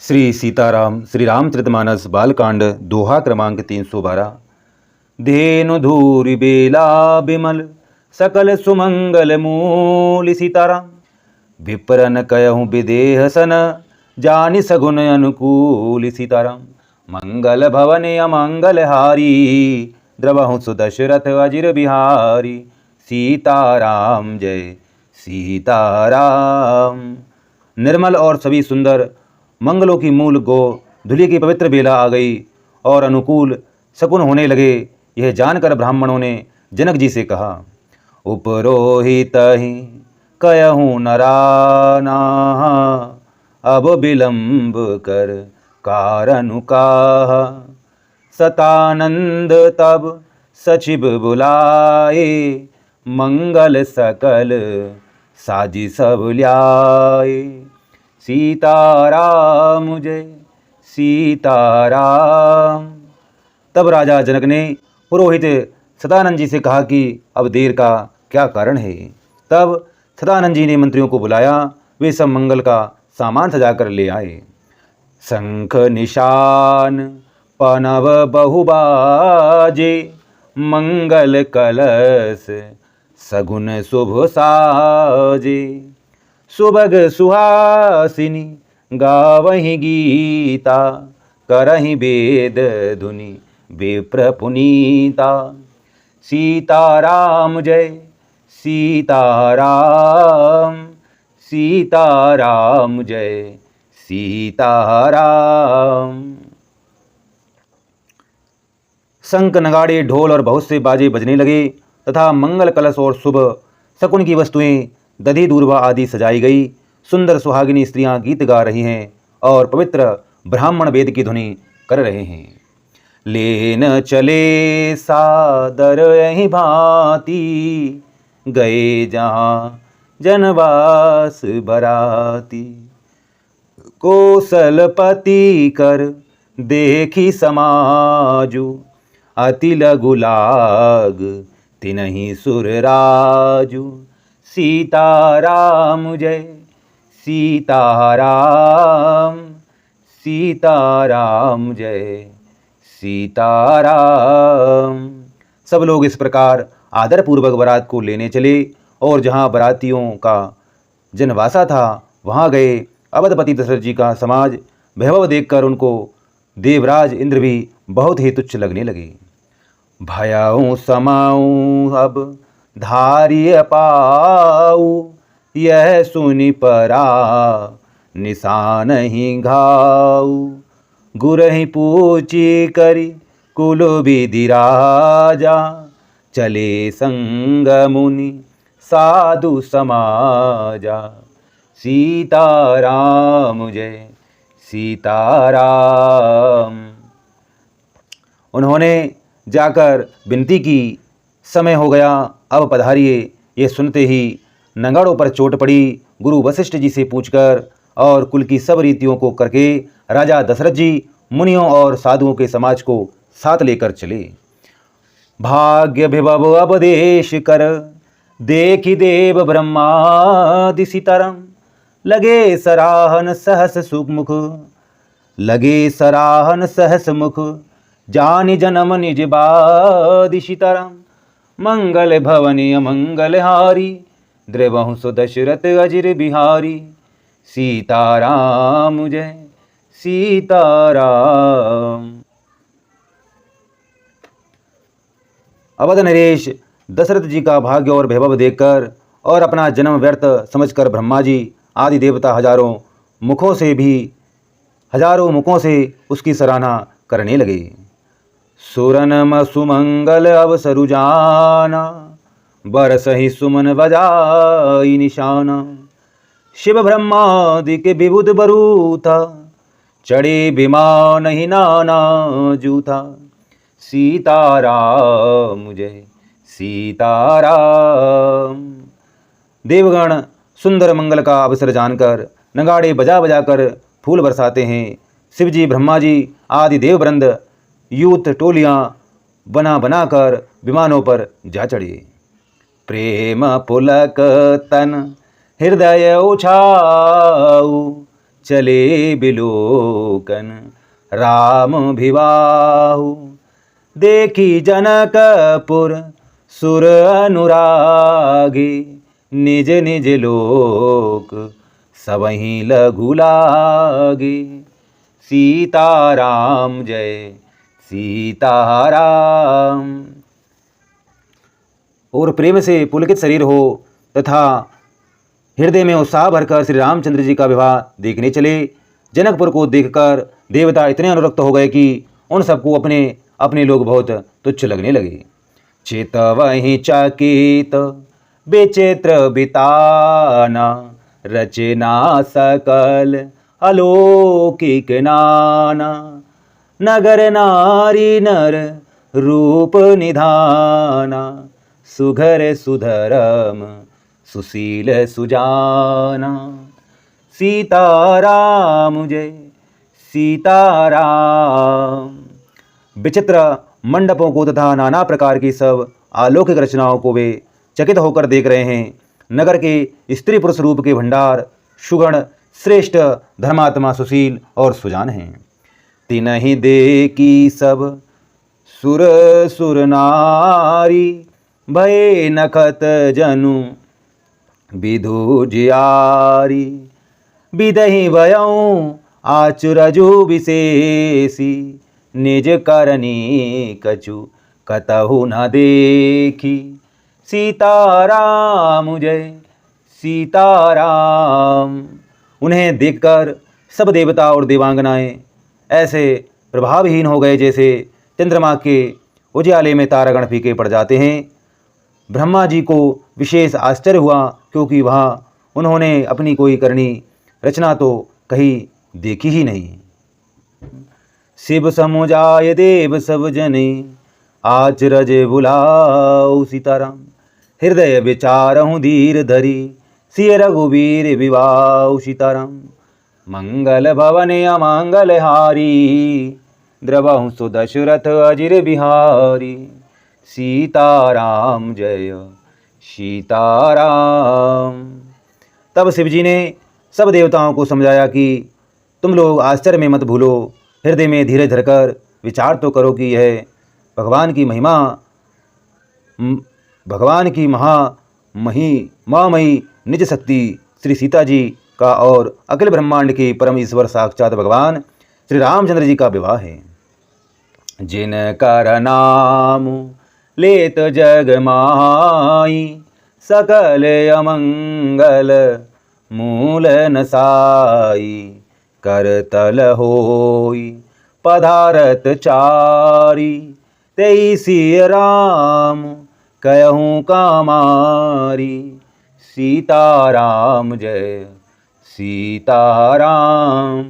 श्री सीताराम श्री रामचरितमानस बालकांड दोहा क्रमांक 312। धेनु धूरि बेला बिमल सकल सुमंगल मूल सीताराम। विप्रन कहूँ विदेह सन जानि सगुन अनुकूल सीताराम। मंगल भवन अमंगल हारी द्रवहु सुदशरथ अजिर बिहारी। सीताराम जय सीताराम। निर्मल और सभी सुंदर मंगलों की मूल गो धुली की पवित्र बेला आ गई और अनुकूल शकुन होने लगे। यह जानकर ब्राह्मणों ने जनक जी से कहा, उपरोहित ही कहूँ नराना अब विलंब कर कारनु काहा। सतानंद तब सचिव बुलाए मंगल सकल साजी सब ल्याए। सीताराम जय सीताराम। तब राजा जनक ने पुरोहित सदानंद जी से कहा कि अब देर का क्या कारण है। तब सदानंद जी ने मंत्रियों को बुलाया। वे सब मंगल का सामान सजाकर ले आए। शंख निशान पनव बहुबाजे मंगल कलश सगुन शुभ साजे। सुभग सुहासिनी गावहि गीता करहि वेद धुनि विप्र पुनीता। सीताराम जय सीताराम सीताराम जय सीताराम। शंख नगाड़े ढोल और बहुत से बाजे बजने लगे तथा मंगल कलश और शुभ शकुन की वस्तुएं दधी दूर्वा आदि सजाई गई। सुंदर सुहागिनी स्त्रियां गीत गा रही हैं और पवित्र ब्राह्मण वेद की ध्वनि कर रहे हैं। लेन चले सादर यही भांति गए जहाँ जनवास बराती। कौशलपति कर देखी समाजु अति लघु लाग तिनहि सुरराजु। सीताराम जय सीताराम सीताराम जय सीताराम। सब लोग इस प्रकार आदरपूर्वक बारात को लेने चले और जहाँ बारातियों का जनवासा था वहाँ गए। अवधपति दशरथ जी का समाज वैभव देखकर उनको देवराज इंद्र भी बहुत ही तुच्छ लगने लगे। भयाऊँ समाऊँ अब धारिय पाऊ यह सुनि परा निशान ही घाऊ। गुरहि पूछी करी कुल विधि राजा चले संग मुनि साधु समाजा। सीताराम जय सीताराम। उन्होंने जाकर विनती की, समय हो गया, अब पधारिए। ये सुनते ही नगाड़ों पर चोट पड़ी। गुरु वशिष्ठ जी से पूछकर और कुल की सब रीतियों को करके राजा दशरथ जी मुनियों और साधुओं के समाज को साथ लेकर चले। भाग्य विभव उपदेश कर देखी देव ब्रह्मादि सीताराम। लगे सराहन सहस सुमुख लगे सराहन सहस मुख जानि जन्म निज बादि सीताराम। मंगल भवनि अमंगल हारी द्रवहु सुदशरथ अजिर बिहारी। सीताराम जय सीताराम। अवध नरेश दशरथ जी का भाग्य और वैभव देखकर और अपना जन्म व्यर्थ समझकर ब्रह्मा जी आदि देवता हजारों मुखों से उसकी सराहना करने लगे। सुरनम सुमंगल अवसरु जाना बरसहि सुमन बजाई निशाना। शिव ब्रह्मादि के विबुध बरूथा चढ़े विमान ही नाना जूथा। सीताराम जय सीताराम। देवगण सुंदर मंगल का अवसर जानकर नगाड़े बजा बजा कर फूल बरसाते हैं। शिवजी ब्रह्मा जी आदि देववृंद यूथ टोलियां बना बनाकर विमानों पर जा चढ़े। प्रेम पुलक तन हृदय उछाऊ चले बिलोकन राम भिवाहु। देखी जनकपुर सुर अनुरागे, निज निज लोक सबहि लघु लागे। सीताराम जय सीताराम। और प्रेम से पुलकित शरीर हो तथा हृदय में उत्साह भरकर श्री रामचंद्र जी का विवाह देखने चले। जनकपुर को देखकर देवता इतने अनुरक्त हो गए कि उन सबको अपने अपने लोग बहुत तुच्छ लगने लगे। चितवहि चकित विचित्र बिताना, रचना सकल अलौकिक नाना। नगर नारी नर रूप निधाना, सुघर सुधरम सुशील सुजाना। सीताराम जय सीताराम। विचित्र मंडपों को तथा नाना प्रकार की सब अलौकिक रचनाओं को वे चकित होकर देख रहे हैं। नगर के स्त्री पुरुष रूप के भंडार सुगण श्रेष्ठ धर्मात्मा सुशील और सुजान हैं। तिनहि देखी सब सुर सुर नारी, भय नखत जनु विधु जियारी। बिदहि भयउ आचुरजु विशेषी, निज करनी कछु कतहु न देखी। सीताराम जय सीताराम। उन्हें देखकर सब देवता और देवांगनाएं ऐसे प्रभावहीन हो गए जैसे चंद्रमा के उजाले में तारागण फीके पड़ जाते हैं। ब्रह्मा जी को विशेष आश्चर्य हुआ, क्योंकि वहाँ उन्होंने अपनी कोई करनी रचना तो कहीं देखी ही नहीं। शिव समुजाय देव सब जने, आचरज बुलाओ सीताराम। हृदय विचारहु धीर धरी, सिय रघुवीर विवाह सीताराम। मंगल भवन अमंगल हारी, द्रवहु सुदशरथ अजिर बिहारी। सीताराम जय सीताराम। तब शिवजी ने सब देवताओं को समझाया कि तुम लोग आश्चर्य में मत भूलो, हृदय में धीरे धरकर विचार तो करो कि यह भगवान की महामयी निज शक्ति श्री सीता जी का और अखिल ब्रह्मांड के परम ईश्वर साक्षात भगवान श्री रामचंद्र जी का विवाह है। जिन कर नाम लेत जग माई, सकल अमंगल मूल नसाई। करतल होई पधारत चारी, तेईसी राम कहूँ कामारी। सीताराम जय सीताराम।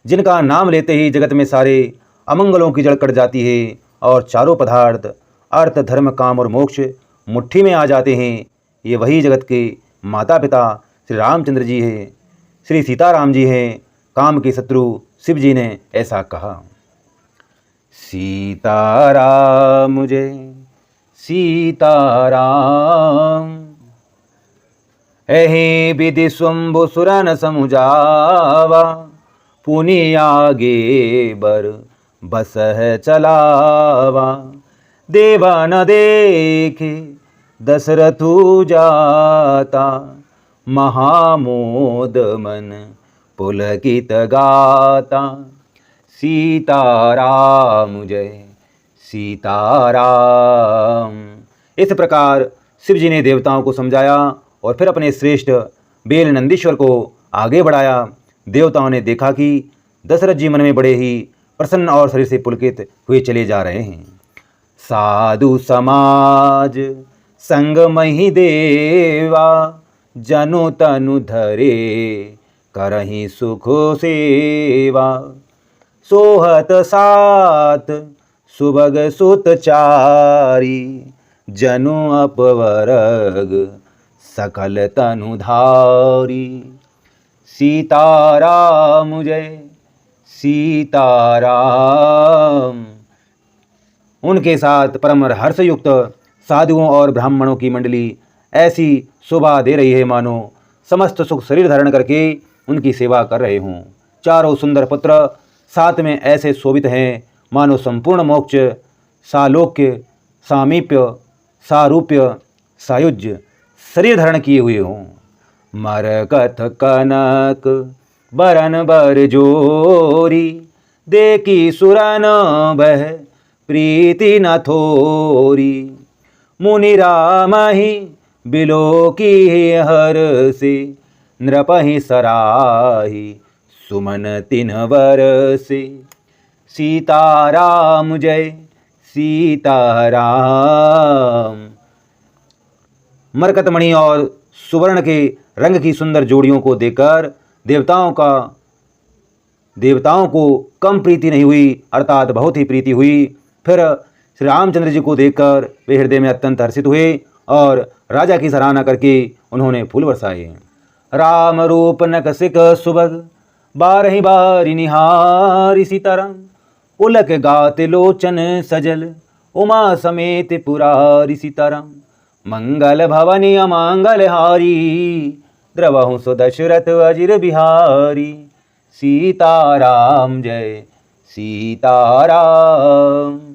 जिनका नाम लेते ही जगत में सारे अमंगलों की जड़ कट जाती है और चारों पदार्थ अर्थ धर्म काम और मोक्ष मुट्ठी में आ जाते हैं, ये वही जगत के माता पिता श्री रामचंद्र जी हैं, श्री सीताराम जी हैं। काम के शत्रु शिव जी ने ऐसा कहा। सीताराम जय सीताराम। एहि विधि स्वंभु सुरन समुजावा, पुनि आगे बर बस है चलावा। देवा न देखे दशरथु जाता, महामोद मन पुलकित गाता। सीताराम जय सीताराम। इस प्रकार शिव जी ने देवताओं को समझाया और फिर अपने श्रेष्ठ बेल नंदीश्वर को आगे बढ़ाया। देवताओं ने देखा कि दशरथ जी मन में बड़े ही प्रसन्न और शरीर से पुलकित हुए चले जा रहे हैं। साधु समाज संग मही देवा, जनु तनु धरे करहि सुख सेवा। सोहत सात सुभग सुत चारी, जनु अपवरग सकल तनु धारी। सीताराम जय सीताराम। उनके साथ परम हर्षयुक्त साधुओं और ब्राह्मणों की मंडली ऐसी शोभा दे रही है मानो समस्त सुख शरीर धारण करके उनकी सेवा कर रहे हों। चारों सुंदर पुत्र साथ में ऐसे शोभित हैं मानो संपूर्ण मोक्ष, सालोक्य, सामीप्य, सारूप्य, सायुज्य शरीर धारण किए हुए हों। मरकत कनक बरन बर जोरी, देखी सुरन बह प्रीति न थोरी। मुनि राम ही बिलो की हर से, नृपहि सराही सुमन तिन वर से। सीताराम जय सीताराम। मरकतमणि और सुवर्ण के रंग की सुंदर जोड़ियों को देखकर देवताओं को कम प्रीति नहीं हुई, अर्थात बहुत ही प्रीति हुई। फिर श्री रामचंद्र जी को देखकर वे हृदय में अत्यंत हर्षित हुए और राजा की सराहना करके उन्होंने फूल बरसाए। राम रूप नकसिक सुभग, बारहि बारी निहारी। सीताराम पुलक गात लोचन सजल, उमा समेत पुरारी। सीताराम मंगल भवनी अमंगल हारी, द्रवहु सो दशरथ अजिर बिहारी। सीताराम जय सीताराम।